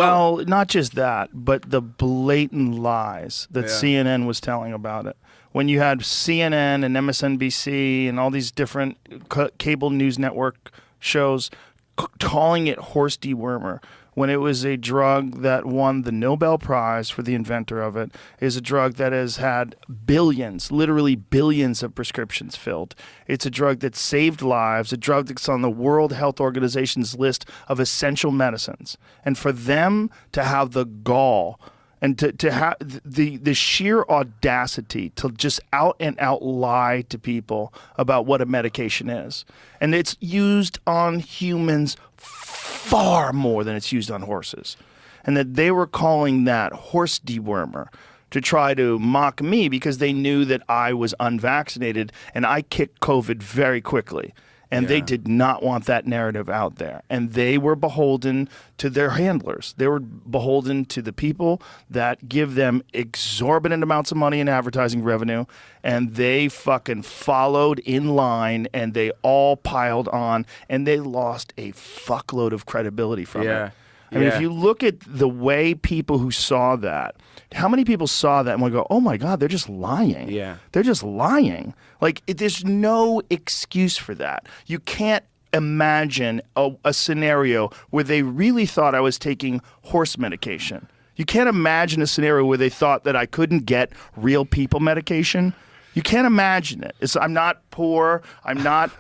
Well, not just that, but the blatant lies that CNN was telling about it. When you had CNN and MSNBC and all these different cable news network shows calling it horse dewormer, when it was a drug that won the Nobel Prize for the inventor of it, is a drug that has had billions, literally billions of prescriptions filled. It's a drug that saved lives, a drug that's on the World Health Organization's list of essential medicines. And for them to have the gall and to have the sheer audacity to just out and out lie to people about what a medication is. And it's used on humans far more than it's used on horses. And that they were calling that horse dewormer to try to mock me because they knew that I was unvaccinated and I kicked COVID very quickly. And they did not want that narrative out there. And they were beholden to their handlers. They were beholden to the people that give them exorbitant amounts of money in advertising revenue. And they fucking followed in line and they all piled on and they lost a fuckload of credibility from it. I mean, if you look at the way people who saw that, how many people saw that and would go, oh my God, they're just lying. Yeah. They're just lying. Like, there's no excuse for that. You can't imagine a scenario where they really thought I was taking horse medication. You can't imagine a scenario where they thought that I couldn't get real people medication. You can't imagine it. I'm not poor. I'm not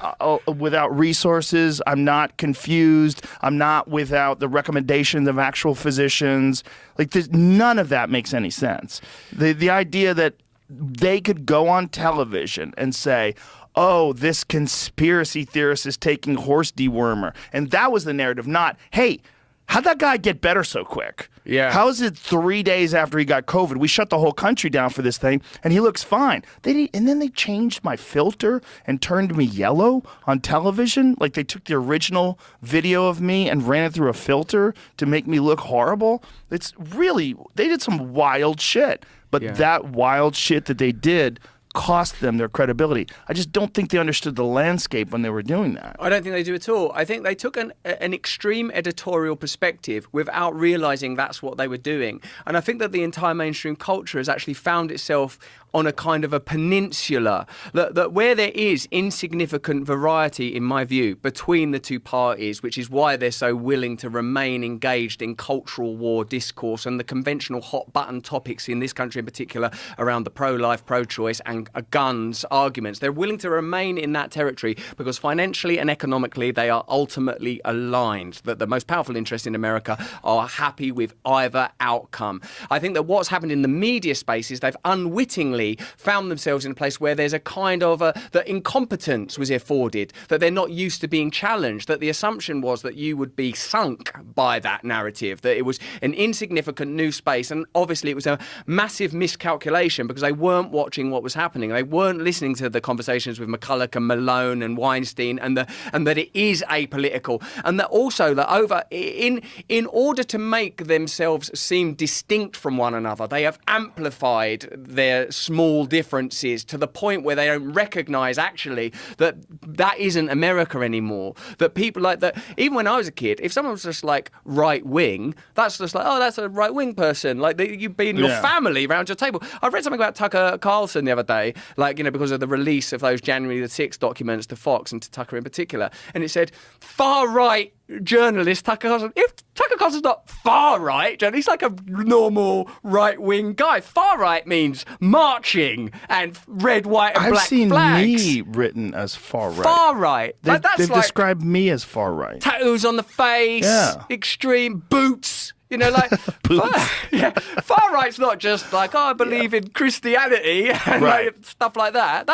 without resources. I'm not confused. I'm not without the recommendations of actual physicians. Like, none of that makes any sense. The idea that they could go on television and say, oh, this conspiracy theorist is taking horse dewormer. And that was the narrative, not, hey, how'd that guy get better so quick? Yeah. How is it 3 days after he got COVID, we shut the whole country down for this thing, and he looks fine? And then they changed my filter and turned me yellow on television. Like, they took the original video of me and ran it through a filter to make me look horrible. It's really, they did some wild shit. But that wild shit that they did cost them their credibility. I just don't think they understood the landscape when they were doing that. I don't think they do at all. I think they took an extreme editorial perspective without realizing that's what they were doing. And I think that the entire mainstream culture has actually found itself on a kind of a peninsula, that where there is insignificant variety, in my view, between the two parties, which is why they're so willing to remain engaged in cultural war discourse and the conventional hot button topics in this country in particular around the pro-life, pro-choice and guns arguments. They're willing to remain in that territory because financially and economically they are ultimately aligned, that the most powerful interests in America are happy with either outcome. I think that what's happened in the media space is they've unwittingly found themselves in a place where there's a kind of that incompetence was afforded, that they're not used to being challenged, that the assumption was that you would be sunk by that narrative, that it was an insignificant new space. And obviously it was a massive miscalculation because they weren't watching what was happening. They weren't listening to the conversations with McCulloch and Malone and Weinstein, and that it is apolitical, and that also that in order to make themselves seem distinct from one another, they have amplified their small differences to the point where they don't recognize actually that isn't America anymore. That people like that, even when I was a kid, if someone was just like right wing, that's just like, oh, that's a right wing person. Like you've been your family around your table. I read something about Tucker Carlson the other day, like, you know, because of the release of those January the 6th documents to Fox and to Tucker in particular. And it said far right journalist Tucker Carlson. If Tucker Carlson's not far right, he's like a normal right wing guy. Far right means marching and red, white, and black flags. I've seen me written as far right. Far right. They've like, described me as far right. Tattoos on the face. Yeah. Extreme boots. You know, like, far right's not just like, oh, I believe in Christianity and like, stuff like that.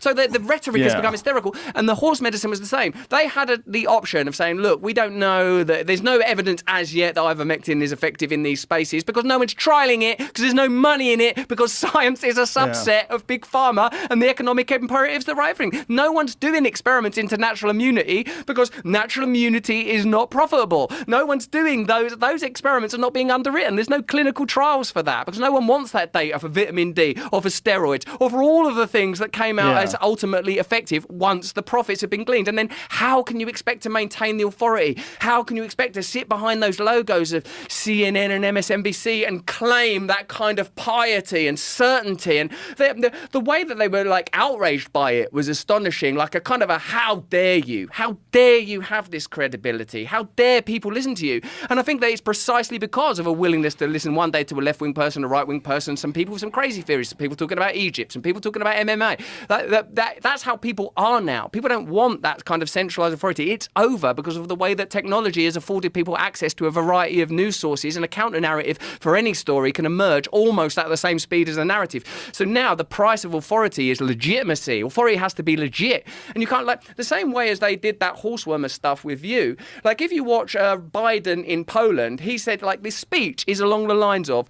So the rhetoric has become hysterical. And the horse medicine was the same. They had the option of saying, look, we don't know, that there's no evidence as yet that ivermectin is effective in these spaces because no one's trialling it, because there's no money in it, because science is a subset of big pharma and the economic imperative's the right thing. No one's doing experiments into natural immunity because natural immunity is not profitable. No one's doing those experiments experiments are not being underwritten. There's no clinical trials for that because no one wants that data for vitamin D or for steroids or for all of the things that came out as ultimately effective once the profits have been gleaned. And then how can you expect to maintain the authority? How can you expect to sit behind those logos of CNN and MSNBC and claim that kind of piety and certainty? And the way that they were like outraged by it was astonishing, like a kind of a how dare you have this credibility, how dare people listen to you. And I think that it's precisely because of a willingness to listen one day to a left-wing person, a right-wing person, some people with some crazy theories, some people talking about Egypt, some people talking about MMA. That's how people are now. People don't want that kind of centralized authority. It's over because of the way that technology has afforded people access to a variety of news sources, and a counter-narrative for any story can emerge almost at the same speed as a narrative. So now the price of authority is legitimacy. Authority has to be legit. And you can't, like, the same way as they did that horsewormer stuff with you. Like, if you watch Biden in Poland, he said, like, this speech is along the lines of,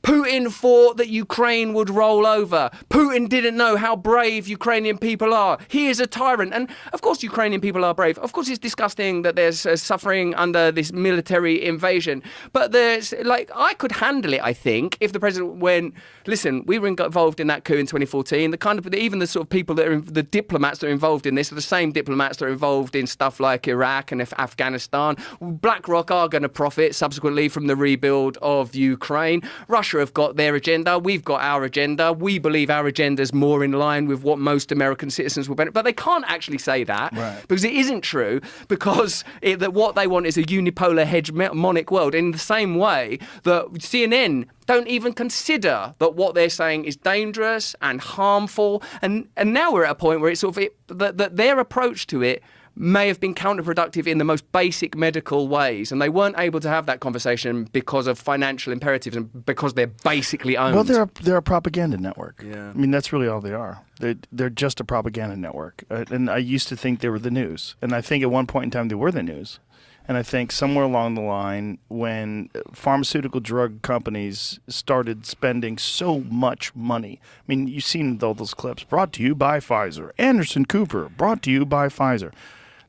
Putin thought that Ukraine would roll over. Putin didn't know how brave Ukrainian people are. He is a tyrant. And of course Ukrainian people are brave. Of course it's disgusting that there's suffering under this military invasion. But there's, like, I could handle it, I think, if the president went, listen, we were involved in that coup in 2014. The kind of, even the sort of people that are, the diplomats that are involved in this are the same diplomats that are involved in stuff like Iraq and Afghanistan. BlackRock are going to profit subsequently from the rebuild of Ukraine. Russia have got their agenda. We've got our agenda. We believe our agenda is more in line with what most American citizens will benefit. But they can't actually say that because it isn't true, because that what they want is a unipolar hegemonic world, in the same way that CNN don't even consider that what they're saying is dangerous and harmful. And now we're at a point where it's sort of that their approach to it may have been counterproductive in the most basic medical ways, and they weren't able to have that conversation because of financial imperatives and because they're basically owned. Well, they're a propaganda network. Yeah. I mean, that's really all they are. They're just a propaganda network. And I used to think they were the news, and I think at one point in time they were the news. And I think somewhere along the line, when pharmaceutical drug companies started spending so much money, I mean, you've seen all those clips, brought to you by Pfizer, Anderson Cooper, brought to you by Pfizer.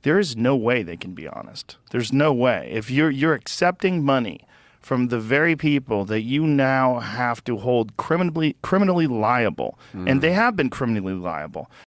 There is no way they can be honest. There's no way. If you're accepting money from the very people that you now have to hold criminally liable, and they have been criminally liable,